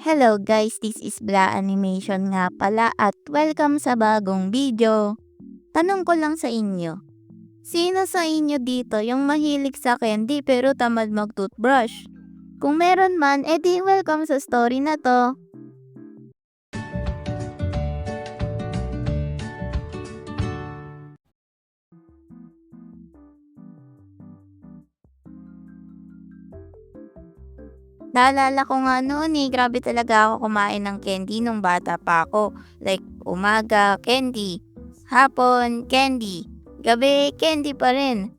Hello guys, this is Bla Animation nga pala at welcome sa bagong video. Tanong ko lang sa inyo, sino sa inyo dito yung mahilig sa candy pero tamad mag-toothbrush? Kung meron man, edi welcome sa story na to. Naalala ko nga noon grabe talaga ako kumain ng candy nung bata pa ako. Like, umaga, candy. Hapon, candy. Gabi, candy pa rin.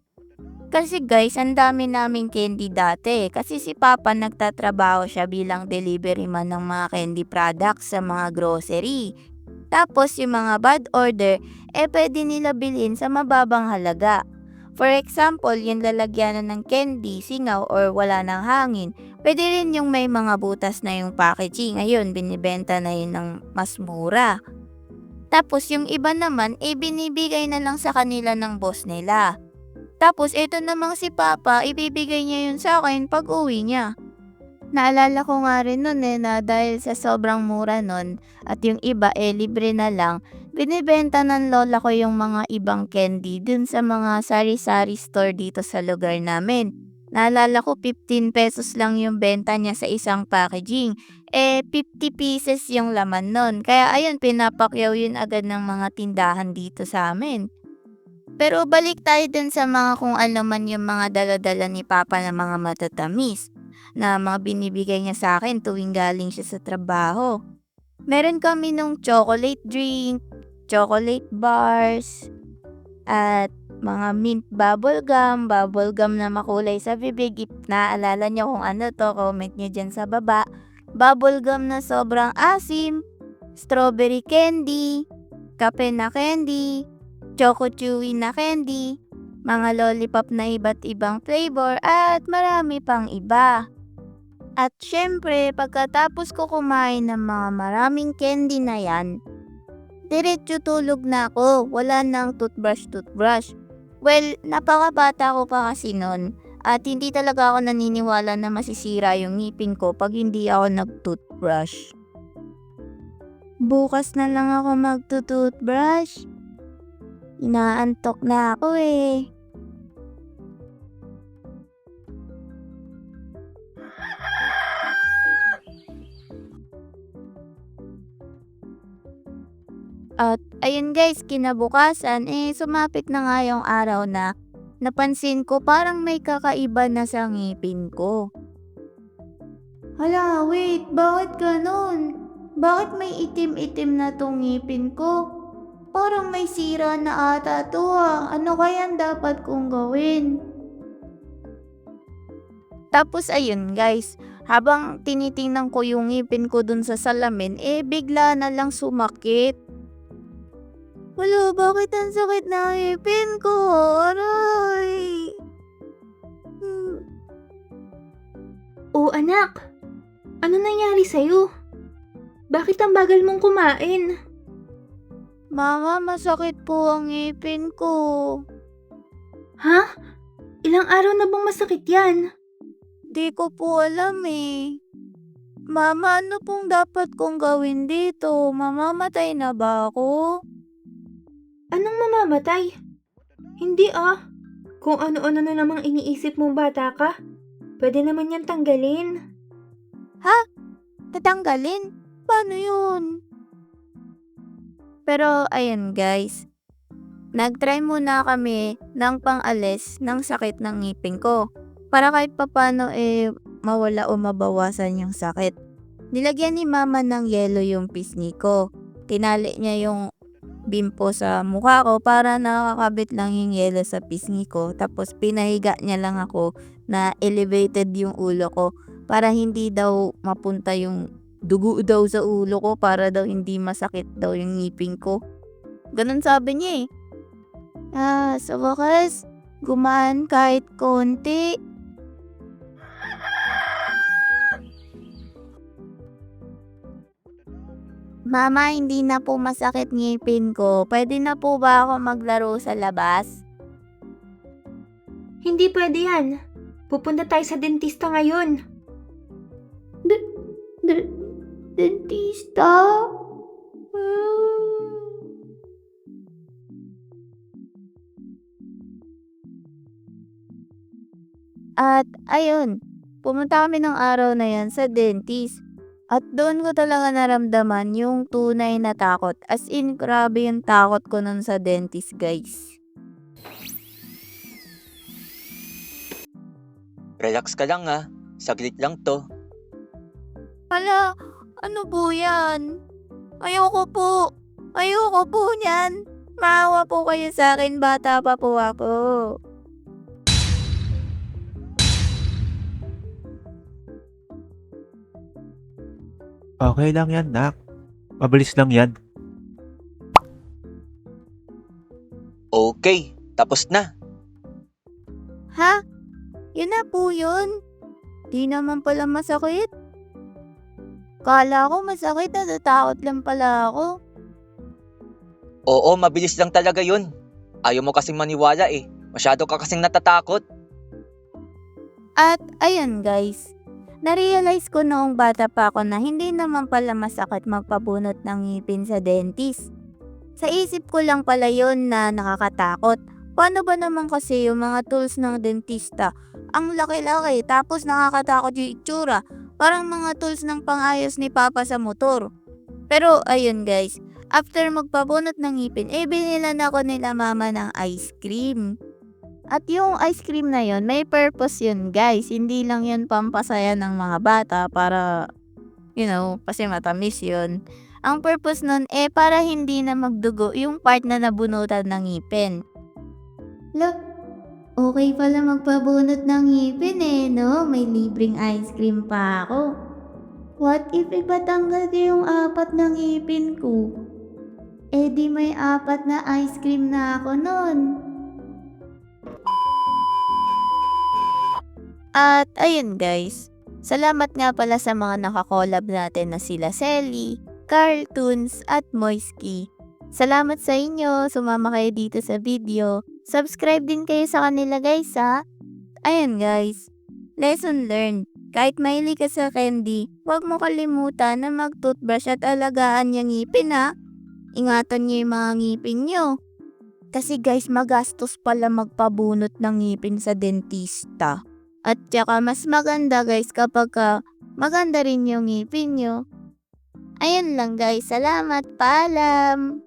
Kasi guys, ang dami naming candy dati. Kasi si Papa nagtatrabaho siya bilang delivery man ng mga candy products sa mga grocery. Tapos yung mga bad order, pwede nila bilhin sa mababang halaga. For example, yung lalagyanan ng candy, singaw or wala ng hangin. Pwede rin yung may mga butas na yung packaging. Ayun, binibenta na yun ng mas mura. Tapos yung iba naman, binibigay na lang sa kanila ng boss nila. Tapos ito namang si Papa, ibibigay niya yun sa akin pag uwi niya. Naalala ko nga rin nun na dahil sa sobrang mura nun at yung iba libre na lang, binibenta ng lola ko yung mga ibang candy dun sa mga sari-sari store dito sa lugar namin. Naalala ko 15 pesos lang yung benta niya sa isang packaging. 50 pieces yung laman nun. Kaya ayun, pinapakyaw yun agad ng mga tindahan dito sa amin. Pero balik tayo dun sa mga kung ano man yung mga dala-dala ni Papa na mga matatamis na mga binibigay niya sa akin tuwing galing siya sa trabaho. Meron kami nung chocolate drink, chocolate bars, at mga mint bubble gum na makulay sa bibig. If naaalala niyo kung ano to, comment niyo dyan sa baba. Bubble gum na sobrang asim, strawberry candy, kape na candy, choco chewy na candy, mga lollipop na iba't ibang flavor at marami pang iba. At syempre, pagkatapos ko kumain ng mga maraming candy na yan, diretso tulog na ako, wala nang toothbrush. Well, napakabata ko pa kasi nun at hindi talaga ako naniniwala na masisira yung ngipin ko pag hindi ako nag-toothbrush. Bukas na lang ako mag-toothbrush. Inaantok na ako eh. At ayun guys, kinabukasan sumapit na nga yung araw na napansin ko parang may kakaiba na sa ngipin ko. Hala, wait, bakit ganun? Bakit may itim-itim na tong ngipin ko? Parang may sira na ata to Ano kayang dapat kong gawin? Tapos ayun guys, habang tinitingnan ko yung ngipin ko dun sa salamin, bigla na lang sumakit. Wala, bakit ang sakit na ngipin ko? Aray! Hmm. Oh anak, ano nangyari sa'yo? Bakit ang bagal mong kumain? Mama, masakit po ang ngipin ko. Ha? Ilang araw na bang masakit yan? Di ko po alam eh. Mama, ano pong dapat kong gawin dito? Mamamatay na ba ako? Anong mamamatay? Hindi Kung ano-ano na namang iniisip mong bata ka, pwede naman yan tanggalin. Ha? Tatanggalin? Paano yun? Pero ayun guys, nagtry muna kami ng pang-alis ng sakit ng ngipin ko. Para kahit papano mawala o mabawasan yung sakit. Nilagyan ni mama ng yelo yung pisngi ko. Tinali niya yung bimpo sa mukha ko para nakakabit lang yung yelo sa pisngi ko. Tapos pinahiga niya lang ako na elevated yung ulo ko para hindi daw mapunta yung dugo daw sa ulo ko para daw hindi masakit daw yung ngipin ko. Ganun sabi niya eh. Sa wakas, gumaan kahit konti. Mama, hindi na po masakit ngipin ko. Pwede na po ba ako maglaro sa labas? Hindi pwede yan. Pupunta tayo sa dentista ngayon. Dentista? At ayun, pumunta kami ng araw na yan sa dentist. At doon ko talaga naramdaman yung tunay na takot. As in, grabe yung takot ko nun sa dentist, guys. Relax ka lang ha. Saglit lang to. Hala, ano po yan? Ayoko po. Ayoko po niyan. Maawa po kayo sa akin, bata pa po ako. Okay lang yan, nak. Mabilis lang yan. Okay, tapos na. Ha? Yun na po yun. Di naman pala masakit. Kala ko masakit, natatakot lang pala ako. Oo, mabilis lang talaga yun. Ayaw mo kasing maniwala eh. Masyado ka kasing natatakot. At ayun guys, na-realize ko noong bata pa ako na hindi naman pala masakit magpabunot ng ngipin sa dentist. Sa isip ko lang pala yun na nakakatakot. Paano ba naman kasi yung mga tools ng dentista? Ang laki-laki tapos nakakatakot yung itsura. Parang mga tools ng pangayos ni Papa sa motor. Pero ayun guys, after magpabunot ng ngipin, binilan ako nila mama ng ice cream. At yung ice cream na yun, may purpose yun guys. Hindi lang yun pampasaya ng mga bata para, kasi matamis yun. Ang purpose nun para hindi na magdugo yung part na nabunutan ng ngipin. Okay pala magpabunot ng ngipin no? May libreng ice cream pa ako. What if ipatanggal ko yung 4 na ngipin ko? Di may 4 na ice cream na ako nun. At ayun guys, salamat nga pala sa mga nakakolab natin na sila Selly, Cartoons at Moisky. Salamat sa inyo, sumama kayo dito sa video. Subscribe din kayo sa kanila guys ha. Ayun guys, lesson learned. Kahit mahilig ka sa candy, huwag mo kalimutan na mag-toothbrush at alagaan yung ngipin ha. Ingatan niyo yung mga ngipin niyo. Kasi guys, magastos pala magpabunot ng ngipin sa dentista. At saka mas maganda guys kapag maganda rin yung ngipin nyo. Ayun lang guys, salamat, paalam!